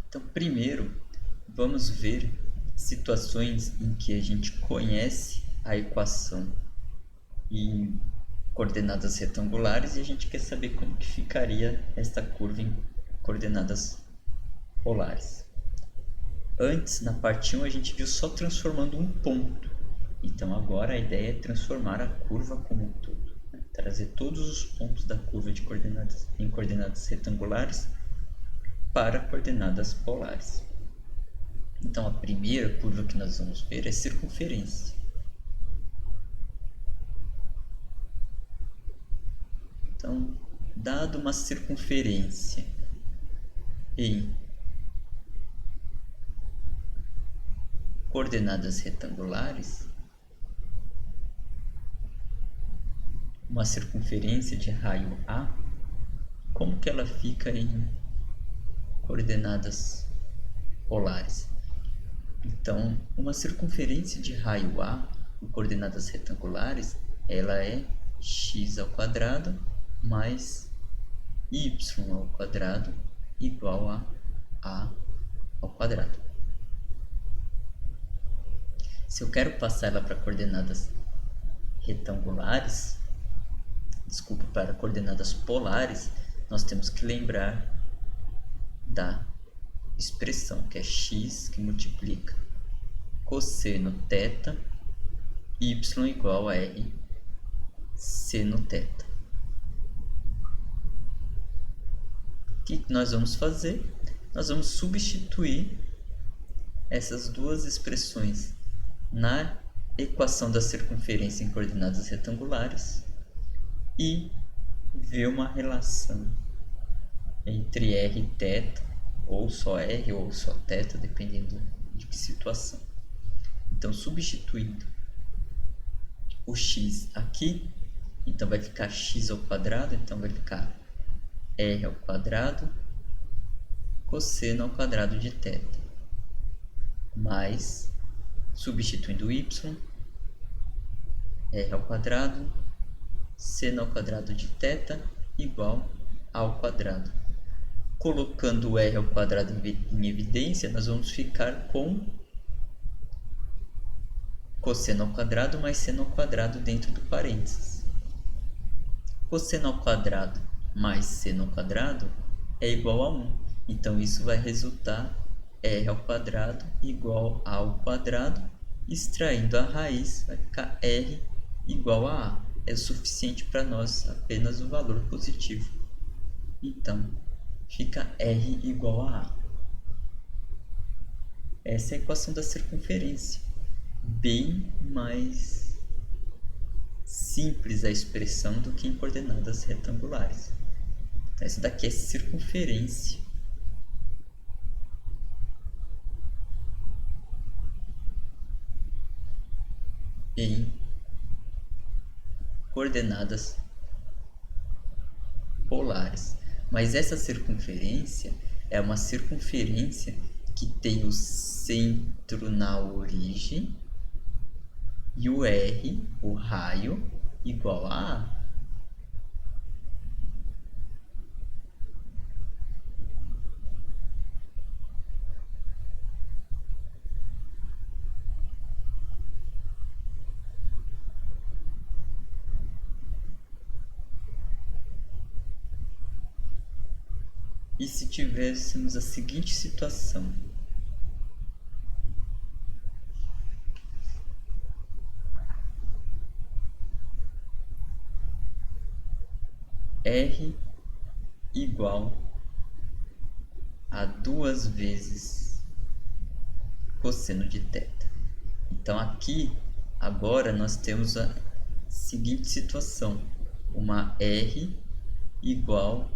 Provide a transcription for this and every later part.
Então, primeiro, vamos ver situações em que a gente conhece a equação em coordenadas retangulares e a gente quer saber como que ficaria esta curva em coordenadas polares. Antes, na parte 1, a gente viu só transformando um ponto. Então, agora a ideia é transformar a curva como um todo, né? Trazer todos os pontos da curva de coordenadas em coordenadas retangulares para coordenadas polares. Então, a primeira curva que nós vamos ver é circunferência. Então, dado uma circunferência em coordenadas retangulares, uma circunferência de raio A, como que ela fica em coordenadas polares? Então, uma circunferência de raio A em coordenadas retangulares, ela é x ao quadrado mais y ao quadrado igual a ao quadrado. Se eu quero passar ela para coordenadas retangulares, para coordenadas polares, nós temos que lembrar da expressão que é x que multiplica cosseno θ y igual a r seno θ. O que nós vamos fazer? Nós vamos substituir essas duas expressões na equação da circunferência em coordenadas retangulares e ver uma relação entre r e θ, ou só r ou só θ, dependendo de que situação. Então, substituindo o x aqui, então vai ficar x ao quadrado, então vai ficar r ao quadrado cosseno ao quadrado de θ, mais, substituindo y, r ao quadrado seno ao quadrado de θ igual ao quadrado. Colocando o r ao quadrado em evidência, nós vamos ficar com cosseno ao quadrado mais seno ao quadrado dentro do parênteses. Cosseno ao quadrado mais seno ao quadrado é igual a 1. Então, isso vai resultar r ao quadrado igual a ao quadrado. Extraindo a raiz, vai ficar r igual a a. É o suficiente para nós apenas o valor positivo. Então, fica r igual a a. Essa é a equação da circunferência. Bem mais simples a expressão do que em coordenadas retangulares. Então, essa daqui é circunferência. Em coordenadas polares. Mas essa circunferência é uma circunferência que tem o centro na origem e o r, o raio, igual a a. E se tivéssemos a seguinte situação? R igual a 2 vezes cosseno de θ. Então, aqui, agora, nós temos a seguinte situação. Uma R igual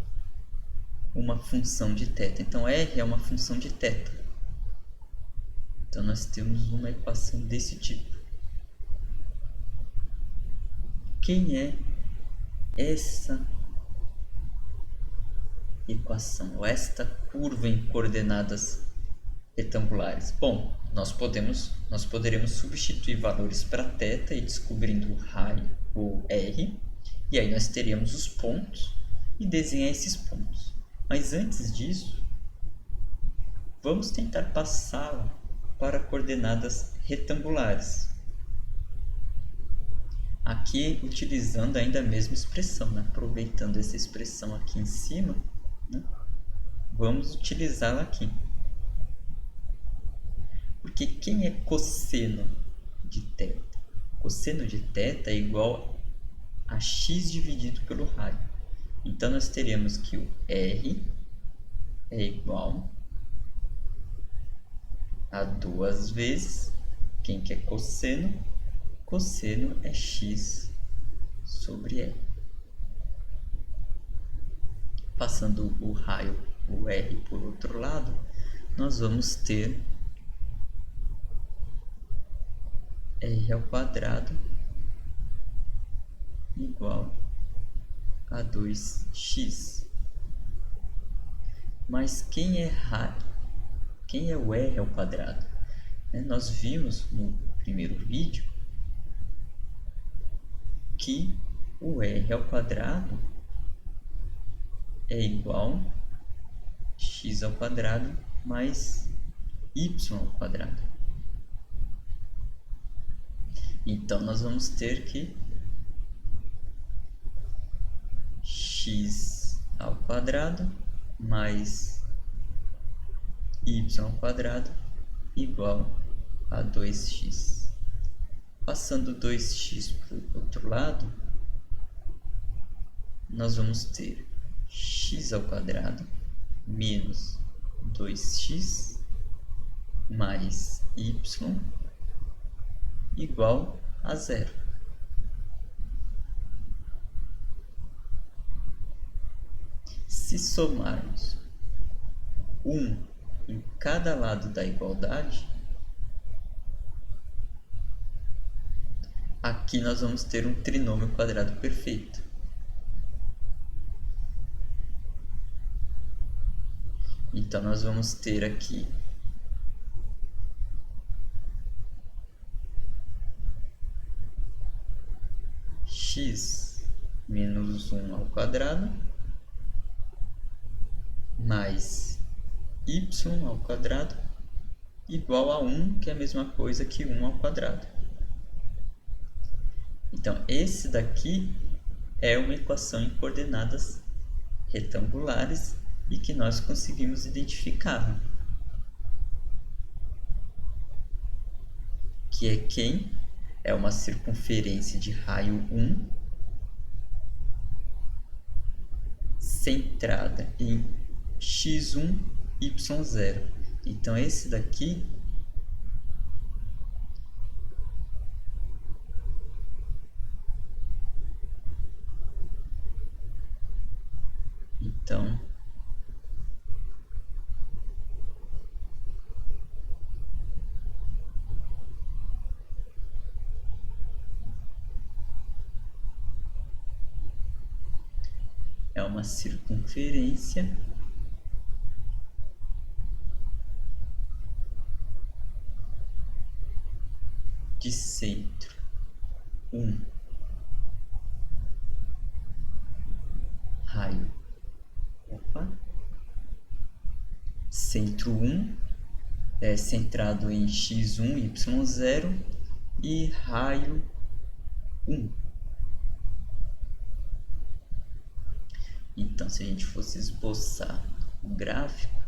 uma função de θ. Então, R é uma função de θ. Então, nós temos uma equação desse tipo. Quem é essa equação, ou esta curva em coordenadas retangulares? Bom, nós poderemos substituir valores para θ e descobrindo o r, e aí nós teríamos os pontos e desenhar esses pontos. Mas antes disso, Vamos tentar passá-la para coordenadas retangulares. Aqui utilizando ainda a mesma expressão, né? Aproveitando essa expressão aqui em cima, né? Vamos utilizá-la aqui. Porque quem é cosseno de θ? Cosseno de θ é igual a x dividido pelo raio. Então, nós teremos que o R é igual a 2 vezes, quem que é cosseno? Cosseno é x sobre R. Passando o raio, o R, por outro lado, nós vamos ter R ao quadrado igual a 2x. Mas quem é o R ao quadrado? Nós vimos no primeiro vídeo que o R ao quadrado é igual a x ao quadrado mais y ao quadrado. Então, nós vamos ter que x ao quadrado mais y ao quadrado igual a 2x. Passando 2x para o outro lado, nós vamos ter x ao quadrado menos 2x mais y igual a 0. Se somarmos 1 em cada lado da igualdade, aqui nós vamos ter um trinômio quadrado perfeito. Então, nós vamos ter aqui x menos 1 ao quadrado mais y ao quadrado igual a 1, que é a mesma coisa que 1 ao quadrado. Então, esse daqui é uma equação em coordenadas retangulares e que nós conseguimos identificar. Que é quem? É uma circunferência de raio 1 centrada em x1, y0. Então, esse daqui é uma circunferência de centro 1, raio, centro 1 é centrado em x1, y0 e raio 1. Então, se a gente fosse esboçar o gráfico,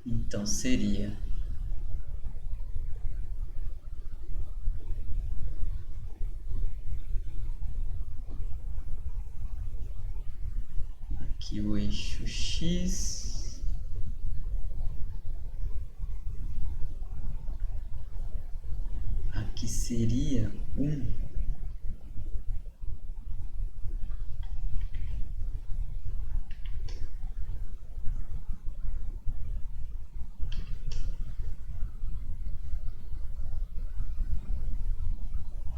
Então seria aqui o eixo X, aqui seria 1.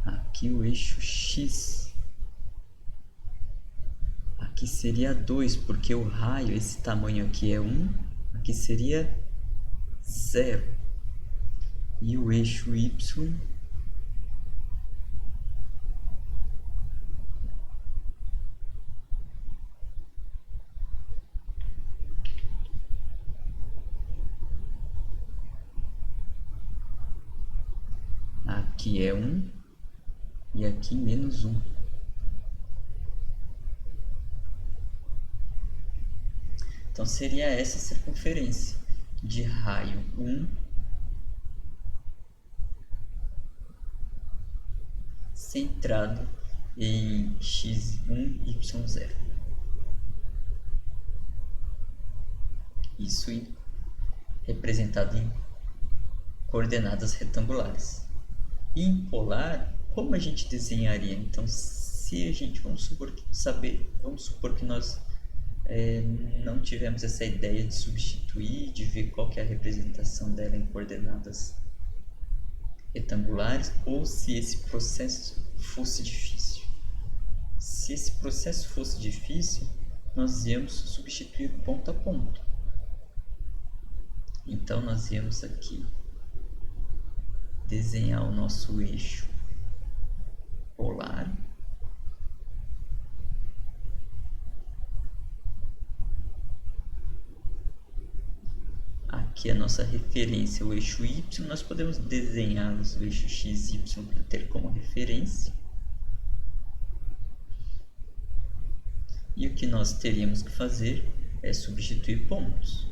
Aqui o eixo X. Aqui seria 2, porque o raio, esse tamanho aqui é 1. Aqui seria 0. E o eixo Y aqui é 1 e aqui menos 1. Então seria essa circunferência de raio 1 centrado em x1, y0. Isso representado em coordenadas retangulares. E em polar, como a gente desenharia? Então, se a gente, vamos supor que nós não tivemos essa ideia de substituir, de ver qual que é a representação dela em coordenadas retangulares, ou se esse processo fosse difícil. Se esse processo fosse difícil, nós íamos substituir ponto a ponto. Então, nós íamos aqui desenhar o nosso eixo polar. Aqui a nossa referência é o eixo Y. Nós podemos desenhar os eixos X e Y para ter como referência. E o que nós teríamos que fazer é substituir pontos.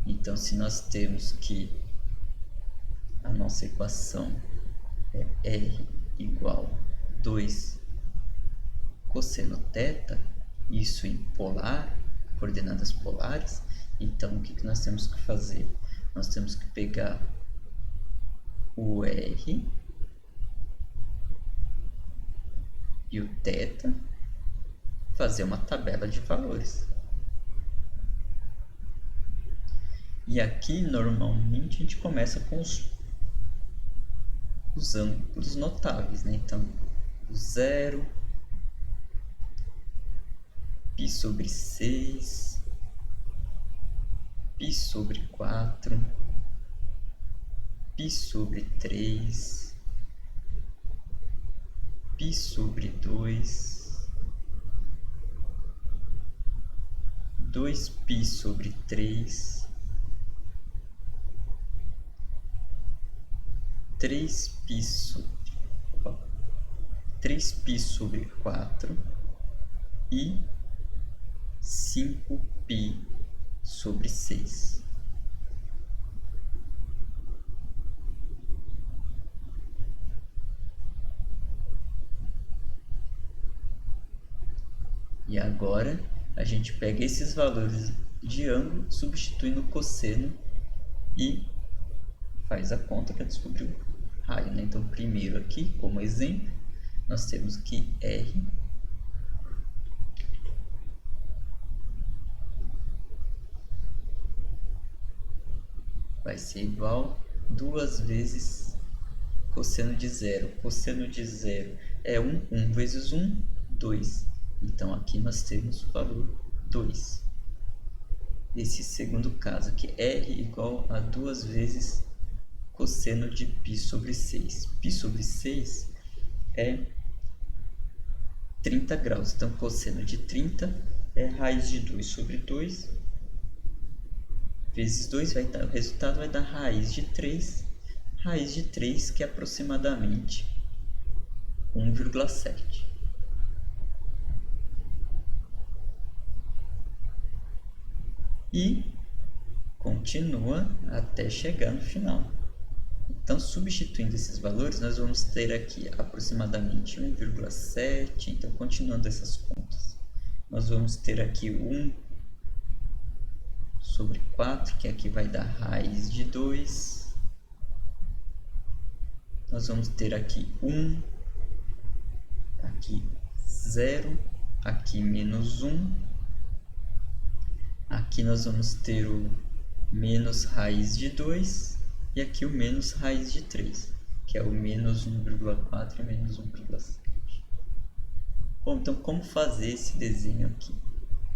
Então, se nós temos que a nossa equação é R igual 2 cosseno θ, isso em polar, coordenadas polares, então o que nós temos que fazer? Nós temos que pegar o R e o θ, fazer uma tabela de valores. E aqui, normalmente, a gente começa com os ângulos notáveis, né? Então, o 0, π sobre 6, π sobre 4, π sobre 3, π sobre 2, 2π sobre 3, 3π sobre 4 e 5π sobre 6. E agora a gente pega esses valores de ângulo, substitui no cosseno e faz a conta para descobrir o raio, né? Então, primeiro aqui, como exemplo, nós temos que R vai ser igual 2 vezes cosseno de 0. Cosseno de 0 é 1, 1 vezes 1, 2. Então, aqui nós temos o valor 2. Esse segundo caso aqui, R igual a 2 vezes cosseno de π sobre 6. Π sobre 6 é 30 graus. Então, cosseno de 30 é raiz de 2 sobre 2 vezes 2, o resultado vai dar raiz de 3. Raiz de 3, que é aproximadamente 1,7. e continua até chegar no final. Então, substituindo esses valores, nós vamos ter aqui aproximadamente 1,7. Então, continuando essas contas, nós vamos ter aqui 1 sobre 4, que aqui vai dar raiz de 2. Nós vamos ter aqui 1, aqui 0, aqui menos 1. Aqui nós vamos ter o menos raiz de 2 e aqui o menos raiz de 3, que é o menos 1,4 e menos 1,7. Bom, então como fazer esse desenho aqui?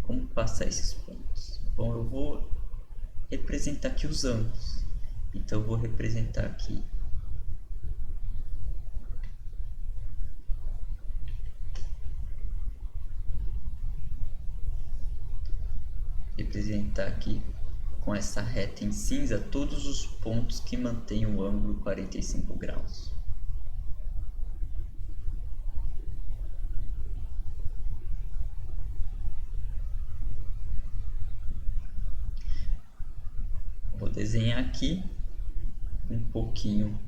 Como passar esses pontos? Bom, eu vou representar aqui os ângulos. Então eu vou representar aqui com essa reta em cinza todos os pontos que mantêm o ângulo 45 graus. Vou desenhar aqui um pouquinho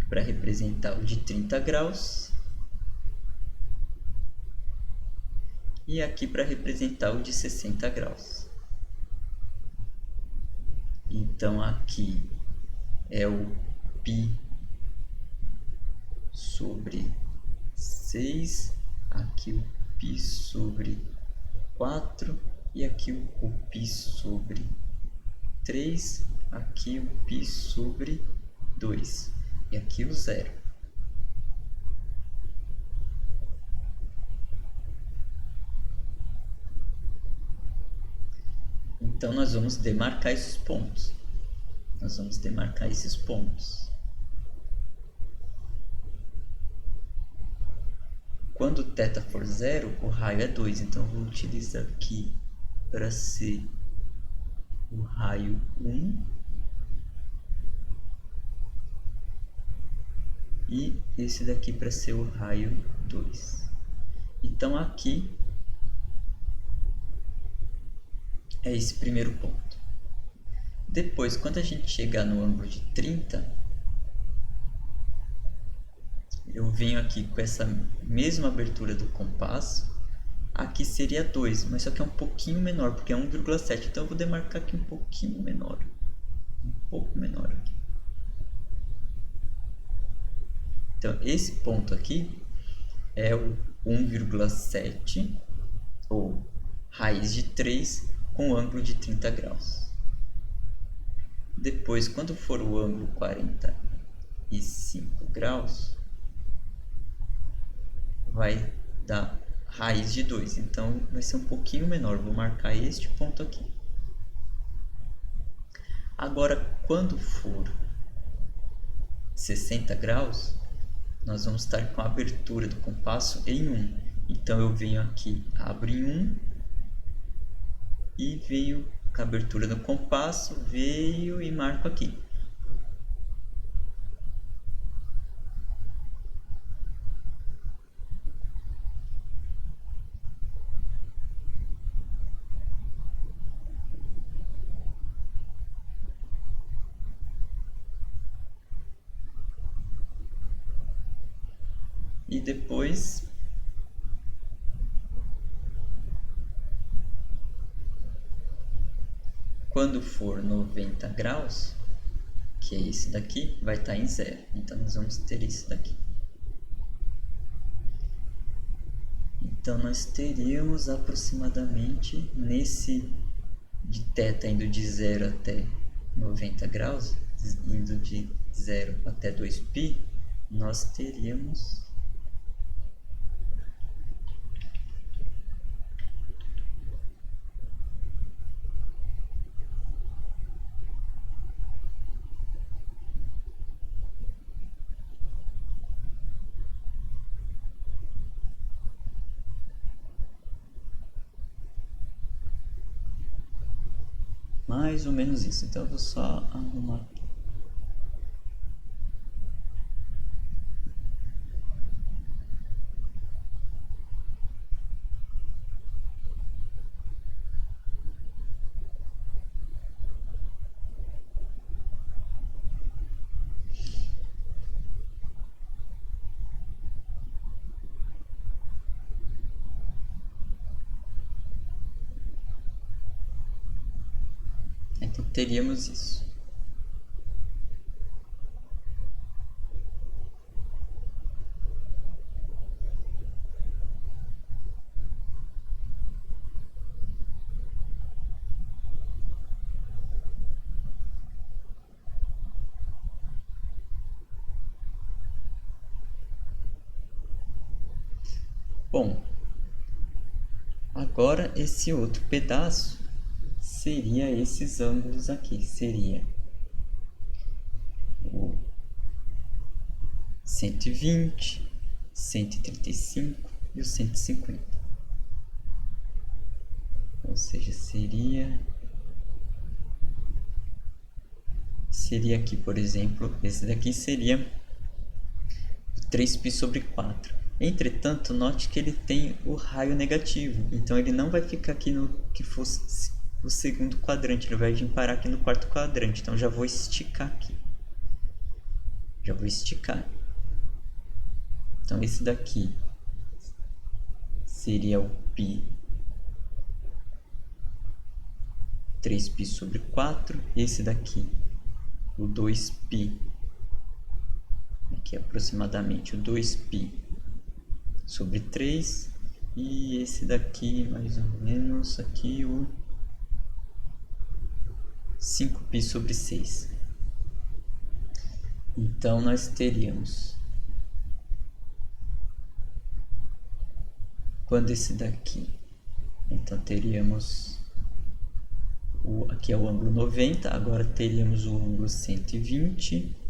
para representar o de 30 graus e aqui para representar o de 60 graus. Então aqui é o π sobre 6, aqui o π sobre 4 e aqui o π sobre 3, aqui o π sobre 2 e aqui o 0. Então nós vamos demarcar esses pontos. Quando θ for 0, o raio é 2. Então eu vou utilizar aqui para ser o raio 1 e esse daqui para ser o raio 2. Então aqui é esse primeiro ponto. Depois, quando a gente chegar no ângulo de 30, eu venho aqui com essa mesma abertura do compasso. Aqui seria 2, mas só que é um pouquinho menor, porque é 1,7. Então eu vou demarcar aqui um pouquinho menor. Um pouco menor aqui. Então esse ponto aqui é o 1,7, ou raiz de 3, com ângulo de 30 graus. Depois, quando for o ângulo 45 graus, vai dar raiz de 2. Então, vai ser um pouquinho menor. Vou marcar este ponto aqui. Agora, quando for 60 graus, nós vamos estar com a abertura do compasso em 1. Então, eu venho aqui, abro em 1 e venho com a abertura do compasso, veio e marco aqui. E depois quando for 90 graus, que é esse daqui, vai estar em 0. Então nós vamos ter esse daqui. Então nós teríamos aproximadamente nesse de θ indo de 0 até 90 graus, indo de 0 até 2π, nós teríamos mais ou menos isso. Então eu vou só arrumar aqui. Então teríamos isso. Bom, agora esse outro pedaço seria esses ângulos aqui. Seria o 120, 135 e o 150. Ou seja, seria aqui, por exemplo, esse daqui seria 3π sobre 4. Entretanto, note que ele tem o raio negativo, então ele não vai ficar aqui no que fosse o segundo quadrante, ele vai vir parar aqui no quarto quadrante. Então já vou esticar aqui. Já vou esticar. Então esse daqui seria o π 3π sobre 4. Esse daqui, o 2π, aqui aproximadamente o 2π sobre 3. E esse daqui, mais ou menos, aqui o 5π sobre 6. Então nós teríamos, quando esse daqui, então teríamos aqui é o ângulo 90, agora teríamos o ângulo 120.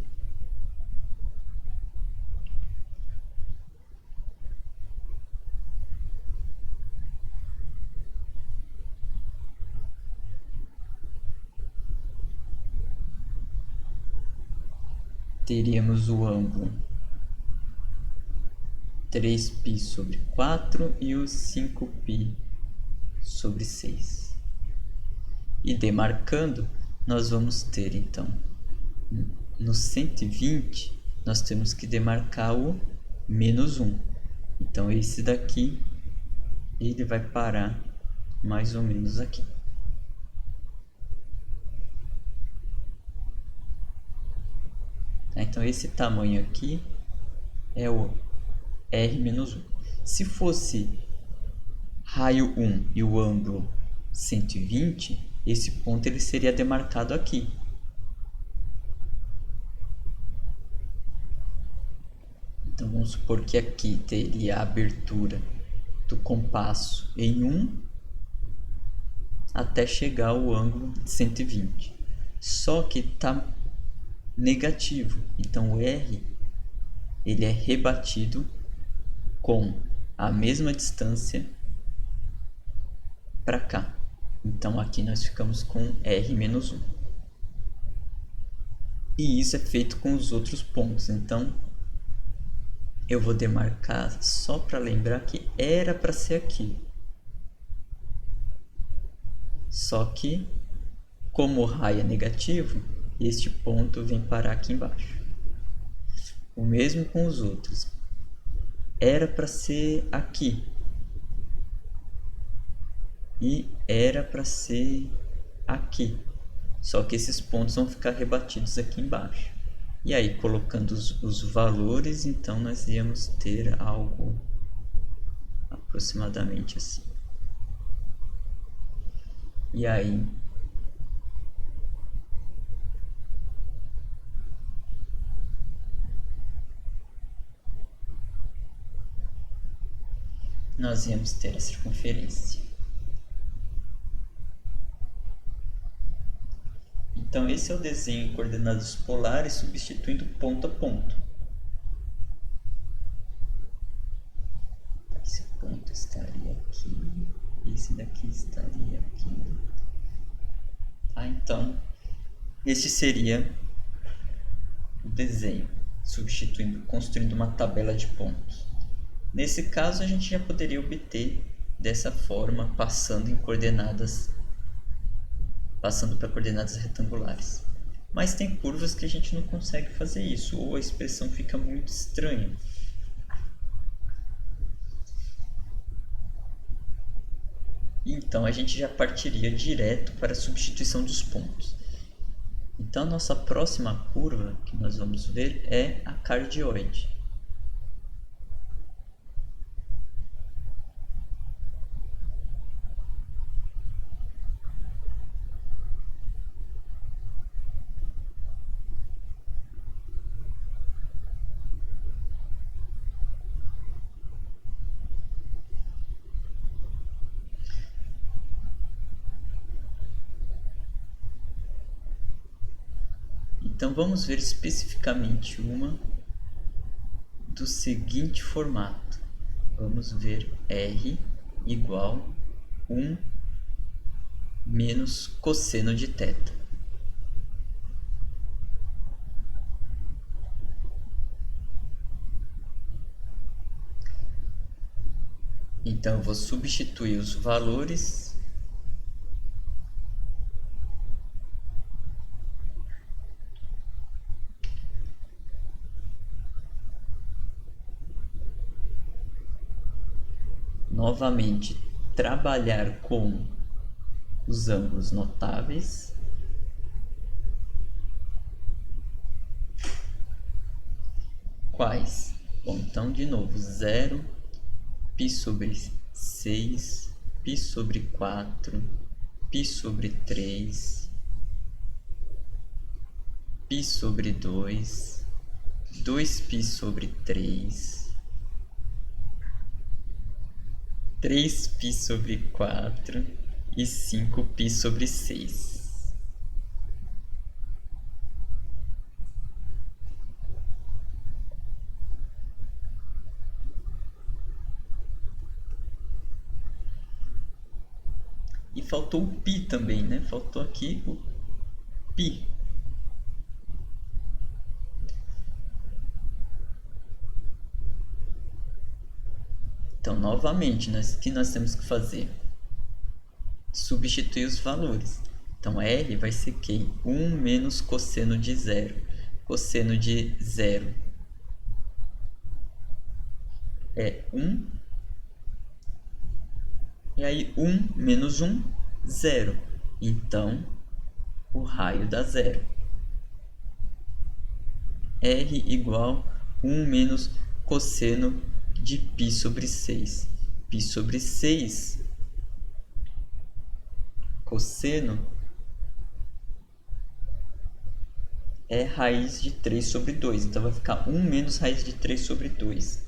Teríamos o ângulo 3π sobre 4 e o 5π sobre 6. E demarcando, nós vamos ter, então, no 120, nós temos que demarcar o menos 1. Então, esse daqui, ele vai parar mais ou menos aqui. Então, esse tamanho aqui é o R-1. Se fosse raio 1 e o ângulo 120, esse ponto ele seria demarcado aqui. Então, vamos supor que aqui teria a abertura do compasso em 1 até chegar ao ângulo de 120. Só que está negativo, então o R ele é rebatido com a mesma distância para cá. Então aqui nós ficamos com R-1. E isso é feito com os outros pontos. Então eu vou demarcar só para lembrar que era para ser aqui. Só que, como o raio é negativo, este ponto vem parar aqui embaixo. O mesmo com os outros. Era para ser aqui. E era para ser aqui. Só que esses pontos vão ficar rebatidos aqui embaixo. E aí, colocando os valores, então nós íamos ter algo aproximadamente assim. E aí, nós íamos ter a circunferência. Então, esse é o desenho em coordenadas polares, substituindo ponto a ponto. Esse ponto estaria aqui, esse daqui estaria aqui. Então, esse seria o desenho, construindo uma tabela de pontos. Nesse caso, a gente já poderia obter dessa forma, passando para coordenadas retangulares. Mas tem curvas que a gente não consegue fazer isso, ou a expressão fica muito estranha. Então a gente já partiria direto para a substituição dos pontos. Então a nossa próxima curva que nós vamos ver é a cardioide. Então vamos ver especificamente uma do seguinte formato. Vamos ver R igual 1 menos cosseno de θ. Então eu vou substituir os valores novamente, trabalhar com os ângulos notáveis. Quais? Bom, então de novo, 0, π sobre 6, π sobre 4, π sobre 3, π sobre 2, 2π sobre 3, 3π sobre 4 e 5π sobre 6. E faltou o π também, né? Faltou aqui o π. Então, novamente, o que nós temos que fazer? Substituir os valores. Então, R vai ser quem? 1 menos cosseno de 0. Cosseno de 0 é 1. E aí, 1 menos 1, 0. Então, o raio dá 0. R igual 1 menos cosseno de π sobre 6. Π sobre 6, cosseno, é raiz de 3 sobre 2. Então vai ficar 1 menos raiz de 3 sobre 2.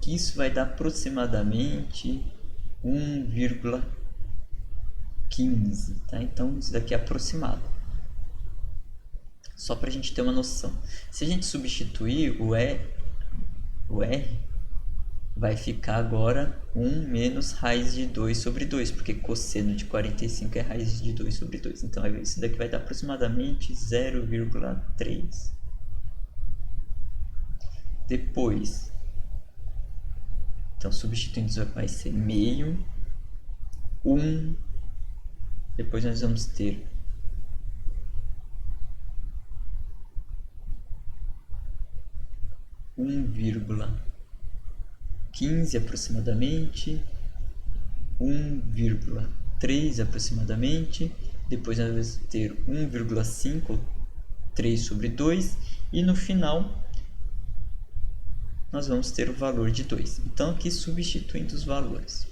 Que isso vai dar aproximadamente 1,15. Tá? Então isso daqui é aproximado. Só para a gente ter uma noção. Se a gente substituir o R vai ficar agora 1 menos raiz de 2 sobre 2, porque cosseno de 45 é raiz de 2 sobre 2. Então isso daqui vai dar aproximadamente 0,3. Depois, então substituindo vai ser meio, 1, depois nós vamos ter 1,15 aproximadamente, 1,3 aproximadamente, depois nós vamos ter 1,5, 3 sobre 2, e no final nós vamos ter o valor de 2. Então aqui substituindo os valores.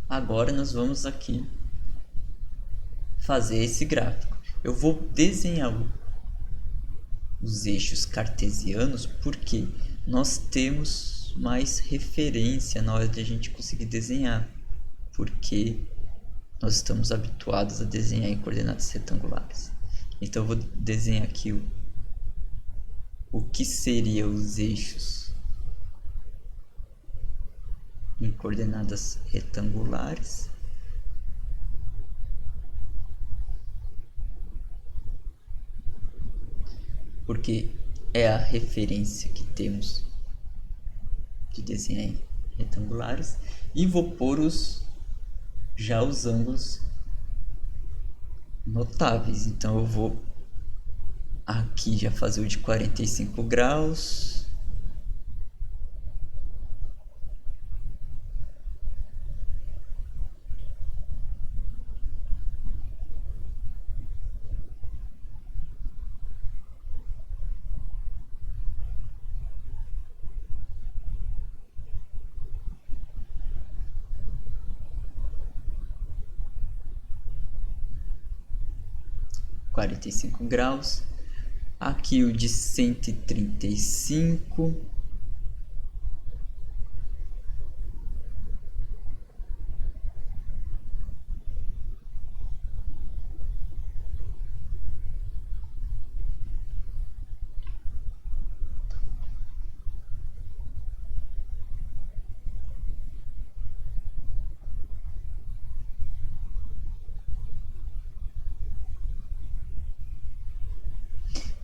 Agora nós vamos aqui fazer esse gráfico. Eu vou desenhar os eixos cartesianos porque nós temos mais referência na hora de a gente conseguir desenhar, porque nós estamos habituados a desenhar em coordenadas retangulares. Então eu vou desenhar aqui o que seriam os eixos em coordenadas retangulares. Porque é a referência que temos de desenhar em retangulares. E vou pôr já os ângulos notáveis. Então eu vou Aqui já fazer o de 45 graus. £45. Aqui o de 135.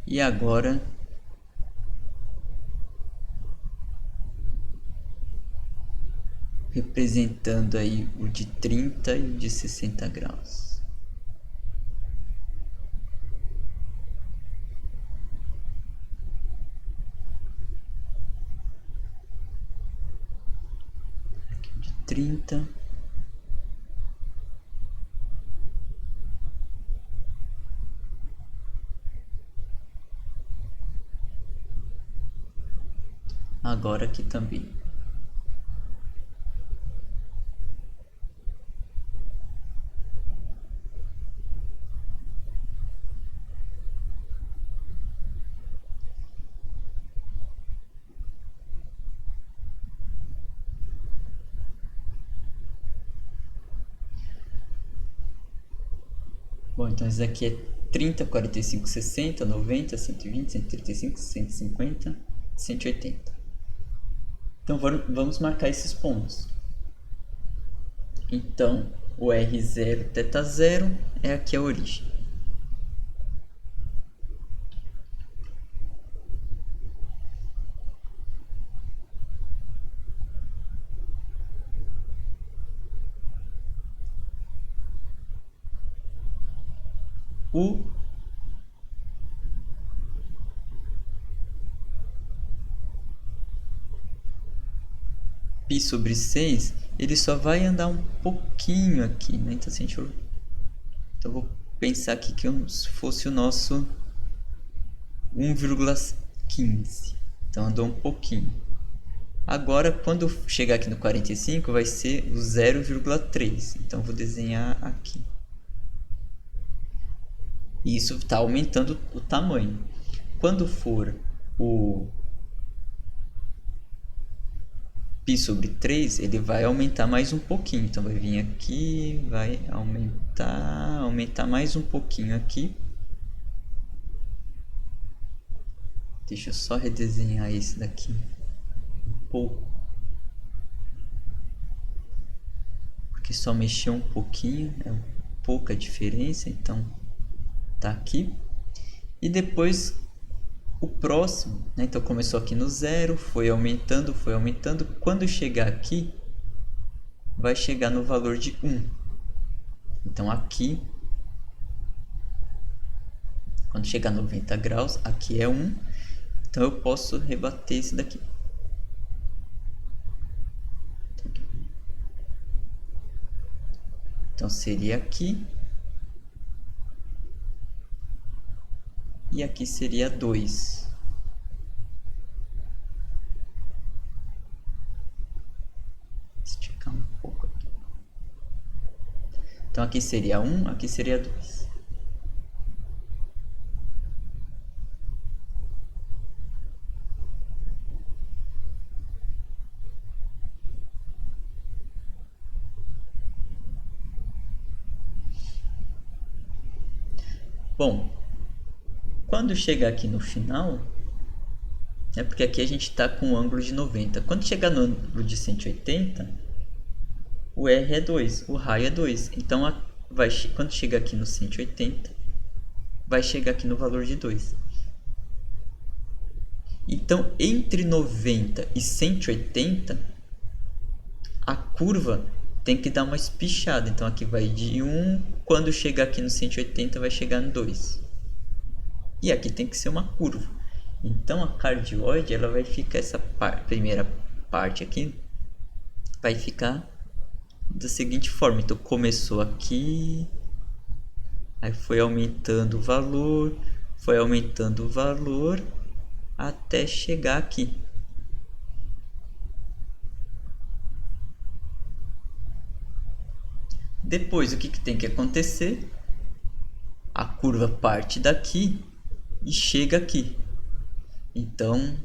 E agora representando aí o de 30 e o de 60 graus. Aqui o de 30. Agora aqui também. Bom, então esse aqui é 30, 45, 60, 90, 120, 135, 150, 180. Então vamos marcar esses pontos. Então o R0 θ0 é aqui a origem. O π sobre 6, ele só vai andar um pouquinho aqui, né? Então, assim, então eu vou pensar aqui que fosse o nosso 1,15. Então andou um pouquinho. Agora, quando chegar aqui no 45, vai ser o 0,3. Então vou desenhar aqui. E isso está aumentando o tamanho. Quando for o π sobre 3, ele vai aumentar mais um pouquinho. Então vai vir aqui, vai aumentar mais um pouquinho aqui. Deixa eu só redesenhar esse daqui um pouco. Porque só mexeu um pouquinho, é pouca diferença, então tá aqui. E depois o próximo, né? Então começou aqui no 0, foi aumentando, foi aumentando. Quando chegar aqui, vai chegar no valor de 1. Então aqui, quando chegar a 90 graus, aqui é 1. Então eu posso rebater esse daqui. Então seria aqui. E aqui seria 2. Esticar um pouco aqui. Então aqui seria 1, aqui seria 2. Bom, quando chegar aqui no final, é porque aqui a gente está com o ângulo de 90. Quando chegar no ângulo de 180, o R é 2, o raio é 2. Então, quando chegar aqui no 180, vai chegar aqui no valor de 2. Então, entre 90 e 180, a curva tem que dar uma espichada. Então, aqui vai de 1, quando chegar aqui no 180, vai chegar no 2. E aqui tem que ser uma curva. Então a cardioide, ela vai ficar, essa primeira parte aqui, vai ficar da seguinte forma. Então começou aqui, aí foi aumentando o valor, até chegar aqui. Depois, o que tem que acontecer? A curva parte daqui e chega aqui. Então,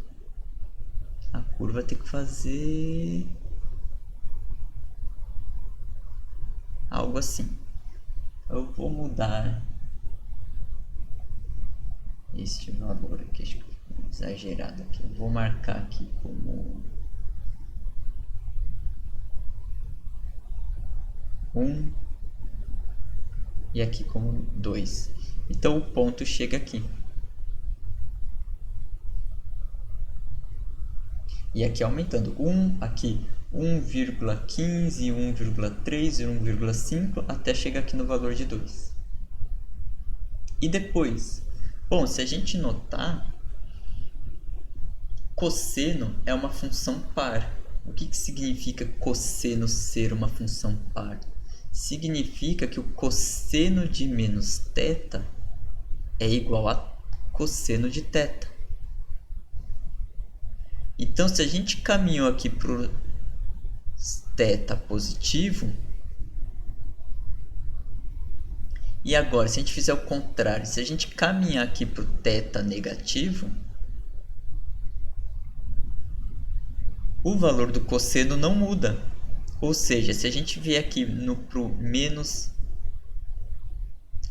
a curva tem que fazer algo assim. Eu vou mudar este valor aqui, acho que foi exagerado aqui. Eu vou marcar aqui como 1 e aqui como 2. Então o ponto chega aqui. E aqui aumentando 1, aqui 1,15, 1,3, 1,5 até chegar aqui no valor de 2. E depois, bom, se a gente notar, cosseno é uma função par. O que significa cosseno ser uma função par? Significa que o cosseno de menos θ é igual a cosseno de θ. Então, se a gente caminhou aqui para o θ positivo, e agora, se a gente fizer o contrário, se a gente caminhar aqui para o θ negativo, o valor do cosseno não muda. Ou seja, se a gente vier aqui para o menos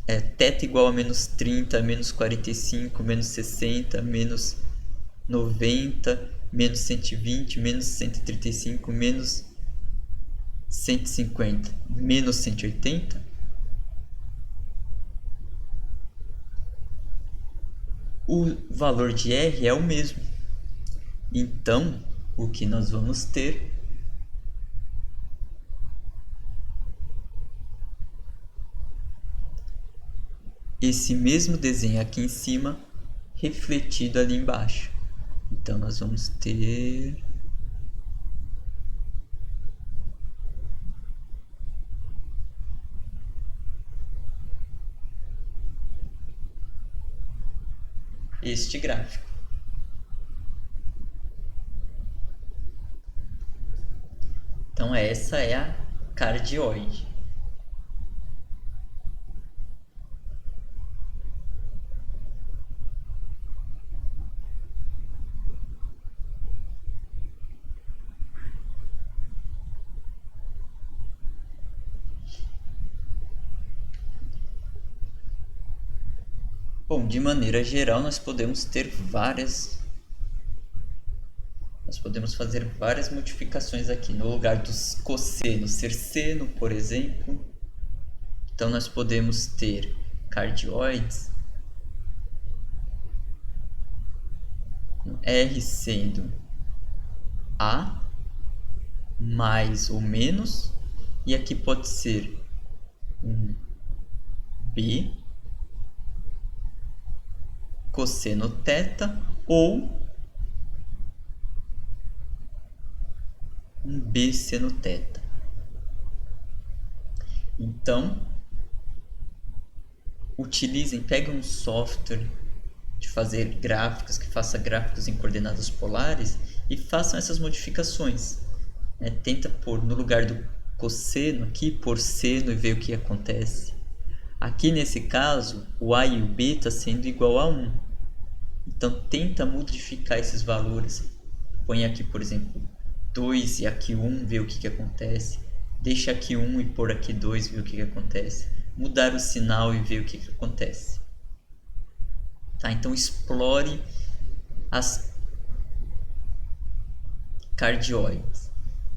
θ igual a menos 30, menos 45, menos 60, menos 90, menos 120, menos 135, menos 150, menos 180, o valor de R é o mesmo. Então, o que nós vamos ter esse mesmo desenho aqui em cima refletido ali embaixo. Então nós vamos ter este gráfico. Então essa é a cardioide. Bom, de maneira geral, nós podemos fazer várias modificações aqui. No lugar dos cossenos ser seno, por exemplo. Então nós podemos ter cardioides com R sendo A mais ou menos, e aqui pode ser um B cosseno θ ou um B seno θ. Então, peguem um software de fazer gráficos, que faça gráficos em coordenadas polares e façam essas modificações. Tenta pôr no lugar do cosseno aqui, pôr seno e ver o que acontece. Aqui nesse caso, o A e o B está sendo igual a 1. Então tenta modificar esses valores. Põe aqui, por exemplo, 2 e aqui 1, ver o que acontece. Deixa aqui 1 e pôr aqui 2, ver o que acontece. Mudar o sinal e ver o que acontece. Tá? Então explore as cardioides.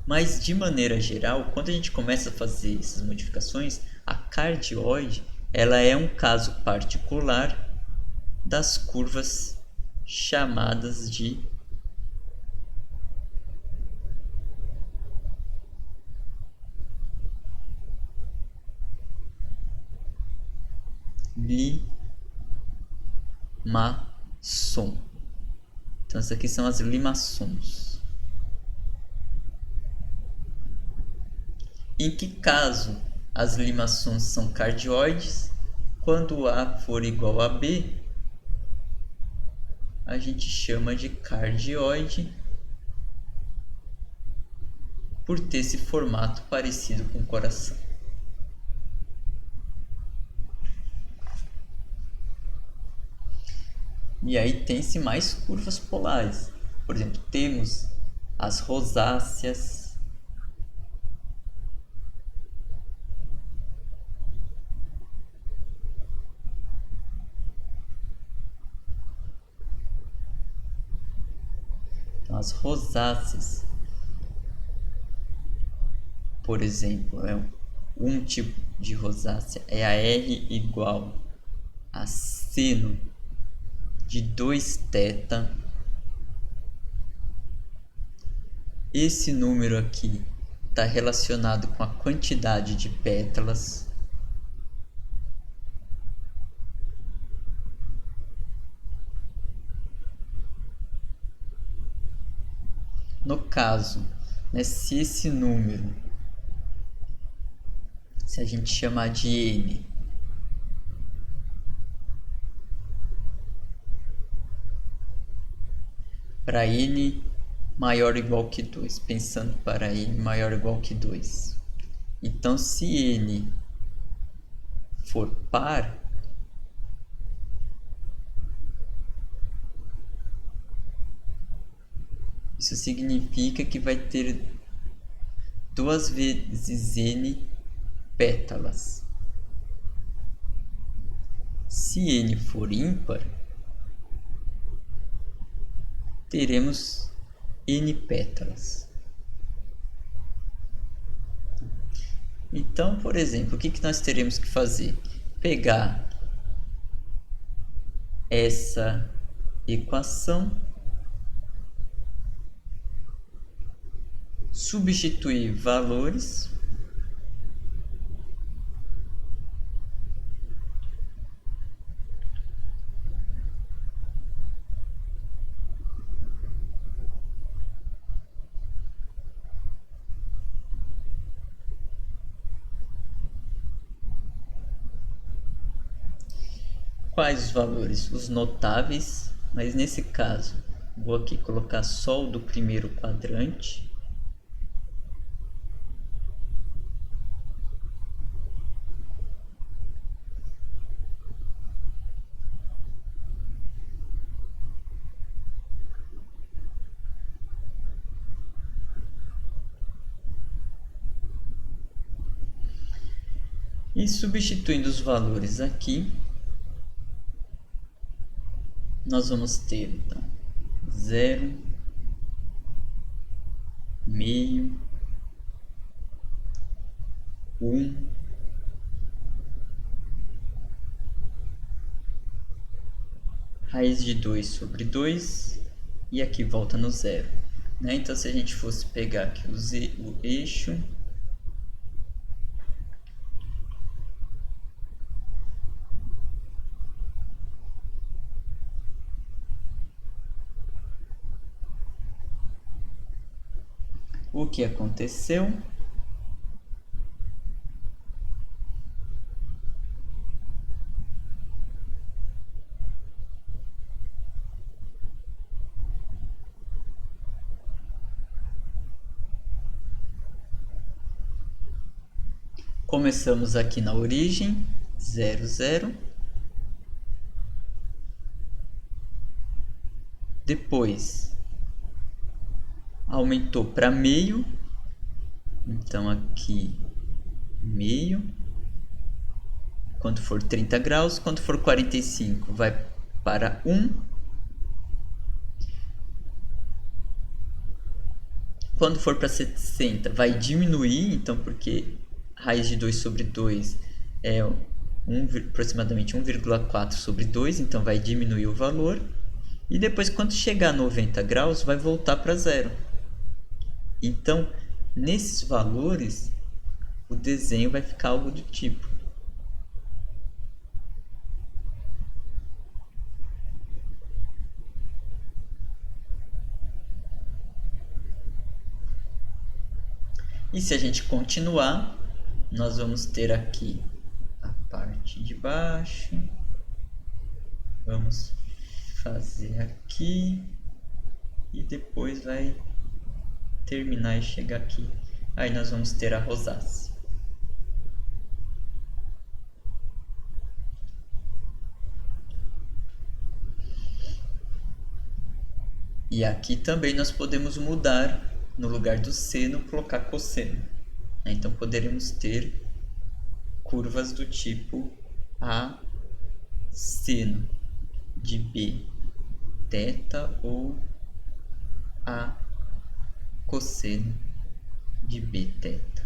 Mas de maneira geral, quando a gente começa a fazer essas modificações, a cardioide ela é um caso particular das curvas chamadas de limaçom. Então essas aqui são as limaçons. Em que caso as limações são cardioides? Quando A for igual a B, a gente chama de cardioide por ter esse formato parecido com o coração. E aí tem-se mais curvas polares. Por exemplo, temos as rosáceas, então, as rosáceas, por exemplo, um tipo de rosácea é a R igual a seno de 2θ. Esse número aqui está relacionado com a quantidade de pétalas. No caso, né, se esse número, se a gente chamar de N, para N maior ou igual que 2, pensando para N maior ou igual que 2. Então, se N for par, isso significa que vai ter 2 vezes N pétalas. Se N for ímpar, teremos N pétalas. Então, por exemplo, o que nós teremos que fazer? Pegar essa equação, substituir valores, quais os valores? Os notáveis, mas nesse caso vou aqui colocar só o do primeiro quadrante. E substituindo os valores aqui, nós vamos ter então 0, meio, 1, raiz de 2 sobre 2 e aqui volta no zero, né? Então, se a gente fosse pegar aqui o eixo, o que aconteceu? Começamos aqui na origem, 0, 0. Depois aumentou para meio, então aqui meio. Quando for 30 graus, quando for 45 vai para 1. Quando for para 60 vai diminuir, então porque raiz de 2 sobre 2 é aproximadamente 1,4 sobre 2, então vai diminuir o valor. E depois, quando chegar a 90 graus, vai voltar para zero. Então, nesses valores, o desenho vai ficar algo do tipo. E se a gente continuar, nós vamos ter aqui a parte de baixo. Vamos fazer aqui e depois vai terminar e chegar aqui. Aí nós vamos ter a rosácea. E aqui também nós podemos mudar, no lugar do seno, colocar cosseno. Então poderemos ter curvas do tipo A seno de B θ ou A cosseno de B θ.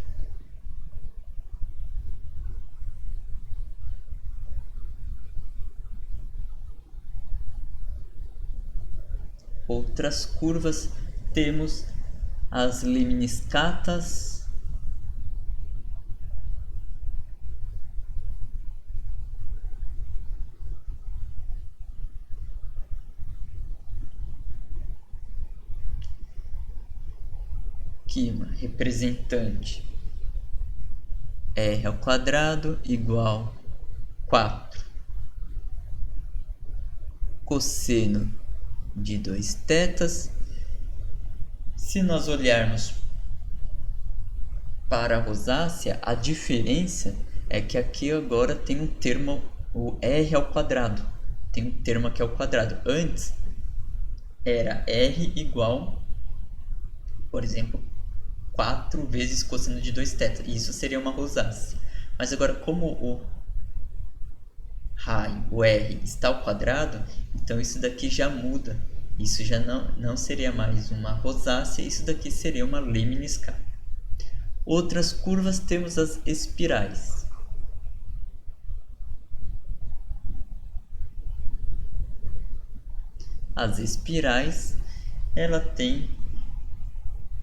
Outras curvas temos as lemniscatas, que representante r ao quadrado igual 4 cosseno de 2θ. Se nós olharmos para a rosácea, a diferença é que aqui agora tem um termo, o r ao quadrado. Tem um termo aqui ao quadrado. Antes era r igual, por exemplo, 4 vezes cosseno de 2θ. Isso seria uma rosácea. Mas agora, como o raio, o r, está ao quadrado, então isso daqui já muda. Isso já não seria mais uma rosácea, isso daqui seria uma lemniscata. Outras curvas temos as espirais. As espirais, ela tem,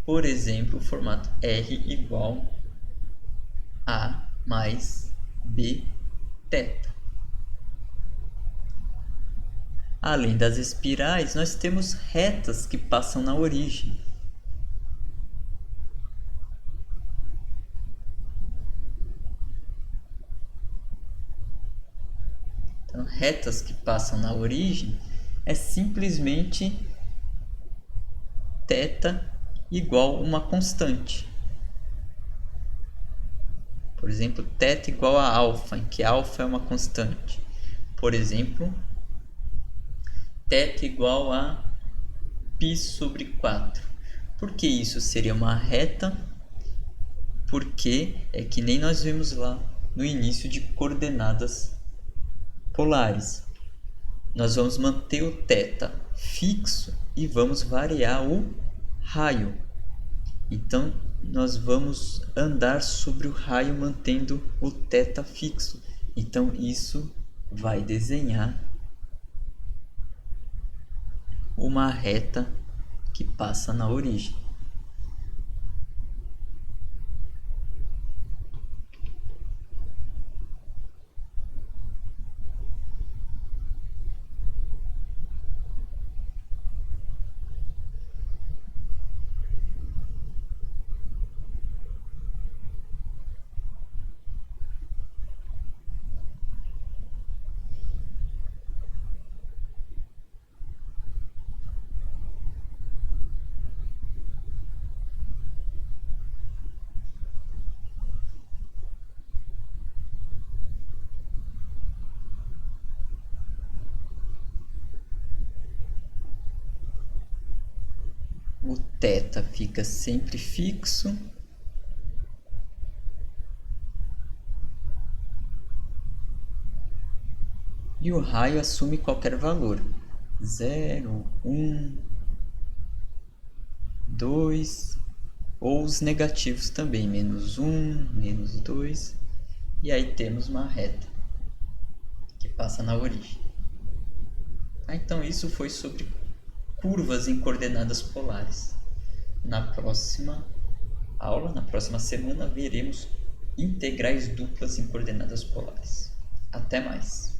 por exemplo, o formato R igual a mais B θ. Além das espirais, nós temos retas que passam na origem. Então, retas que passam na origem é simplesmente θ igual uma constante. Por exemplo, θ igual a alfa, em que alfa é uma constante. Por exemplo, θ igual a π sobre 4. Por que isso seria uma reta? Porque é que nem nós vimos lá no início de coordenadas polares. Nós vamos manter o θ fixo e vamos variar o raio. Então, nós vamos andar sobre o raio mantendo o θ fixo. Então, isso vai desenhar uma reta que passa na origem. O θ fica sempre fixo. E o raio assume qualquer valor. 0, 1, 2, ou os negativos também, -1, -2. E aí temos uma reta que passa na origem. Então isso foi sobre curvas em coordenadas polares. Na próxima aula, na próxima semana, veremos integrais duplas em coordenadas polares. Até mais!